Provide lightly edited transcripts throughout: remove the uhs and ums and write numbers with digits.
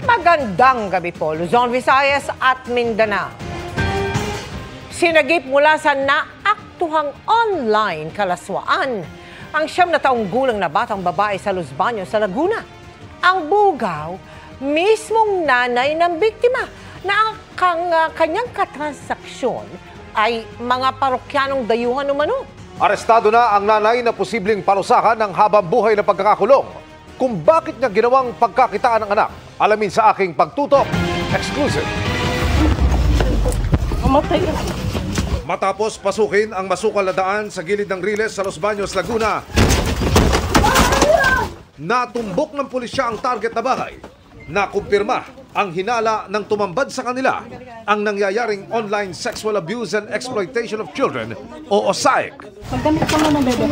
Magandang gabi po, Luzon, Visayas at Mindanao. Sinagip mula sa naaktuhang online kalaswaan ang 9 na taong gulang na batang babae sa Los Baños sa Laguna. Ang bugaw, mismong nanay ng biktima na ang kanyang katransaksyon ay mga parokyanong dayuhan umano. Arestado na ang nanay na posibleng parusahan ng habang buhay na pagkakakulong. Kung bakit niya ginawang pagkakitaan ng anak, alamin sa aking pagtutok. Exclusive. Matapos pasukin ang masukal na daan sa gilid ng Riles sa Los Baños, Laguna, natumbok ng pulisya ang target na bahay. Nakumpirma ang hinala ng tumambad sa kanila ang nangyayaring online sexual abuse and exploitation of children o OSAIC. Magdamit ka muna, bebe.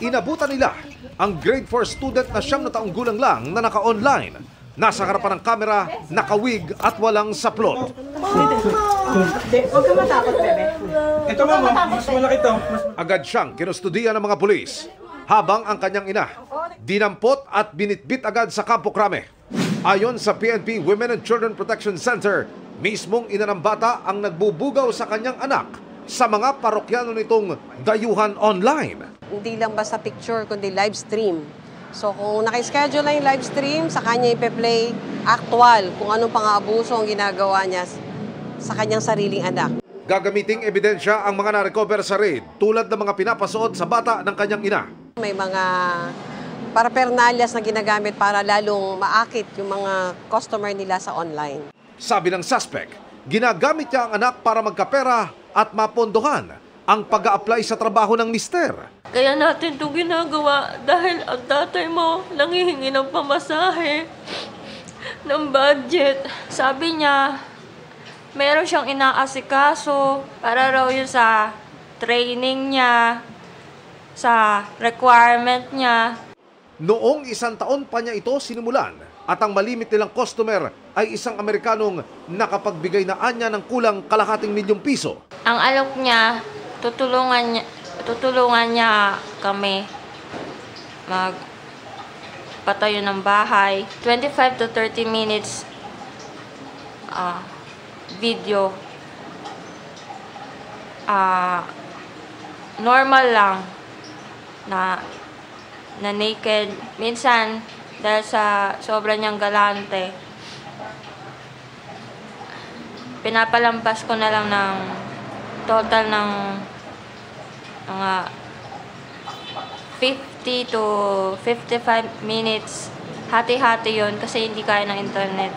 Inabutan nila ang grade 4 student na 9 na taong gulang lang na naka-online. Nasa harapan ng kamera, nakawig at walang saplot. Huwag ka matakot, bebe. Ito mama, mas malaki to. Agad siyang kinustudiya ng mga pulis. Habang ang kanyang ina, dinampot at binitbit agad sa Campo Crame. Ayon sa PNP Women and Children Protection Center, mismong ina ng bata ang nagbubugaw sa kanyang anak sa mga parokyano nitong dayuhan online. Hindi lang basta picture, kundi live stream. So kung nakaschedule na yung live stream, sa kanya ipe-play actual kung anong pang-aabuso ang ginagawa niya sa kanyang sariling anak. Gagamiting ebidensya ang mga na-recover sa raid tulad ng mga pinapasuot sa bata ng kanyang ina. May mga parapernalyas na ginagamit para lalong maakit yung mga customer nila sa online. Sabi ng suspect, ginagamit niya ang anak para magkapera at mapondohan ang pag-a-apply sa trabaho ng mister. Kaya natin ito ginagawa dahil ang tatay mo nangihingi ng pamasahe, ng budget. Sabi niya, meron siyang inaasikaso para raw yun sa training niya, sa requirement niya. Noong 1 taon pa niya ito sinimulan at ang malimit nilang customer ay isang Amerikanong nakapagbigay na anya ng kulang ₱250,000. Ang alok niya, tutulungan niya kami magpatayo ng bahay. 25 to 30 minutes video. Normal lang na naked. Minsan, dahil sa sobra niyang galante, pinapalampas ko na lang ng total ng mga 50 to 55 minutes. Hati-hati yun kasi hindi kaya ng internet.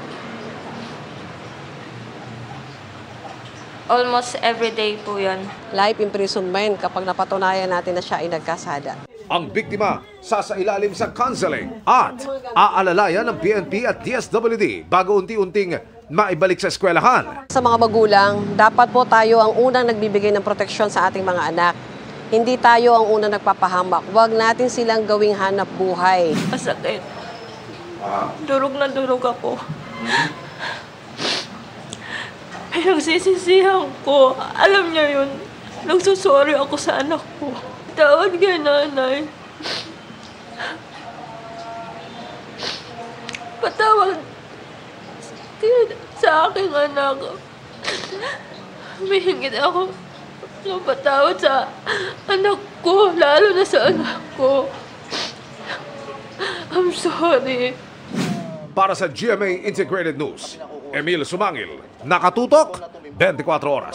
Almost everyday po yun. Life imprisonment kapag napatunayan natin na siya ay nagkasada. Ang biktima sasailalim sa counseling at aalalayan ng PNP at DSWD bago unti-unting maibalik sa eskwelahan. Sa mga magulang, dapat po tayo ang unang nagbibigay ng proteksyon sa ating mga anak. Hindi tayo ang unang nagpapahamak. Huwag natin silang gawing hanap buhay. Masakit. Durog na durog ako. Pinagsisisihan ko. Alam niya yun. Nagsusorry ako sa anak ko. Tawad kay nanay. Patawad sa aking anak. Humihingit ako ng patawad sa anak ko, lalo na sa anak ko. I'm sorry. Para sa GMA Integrated News, Emil Sumangil, nakatutok 24 oras.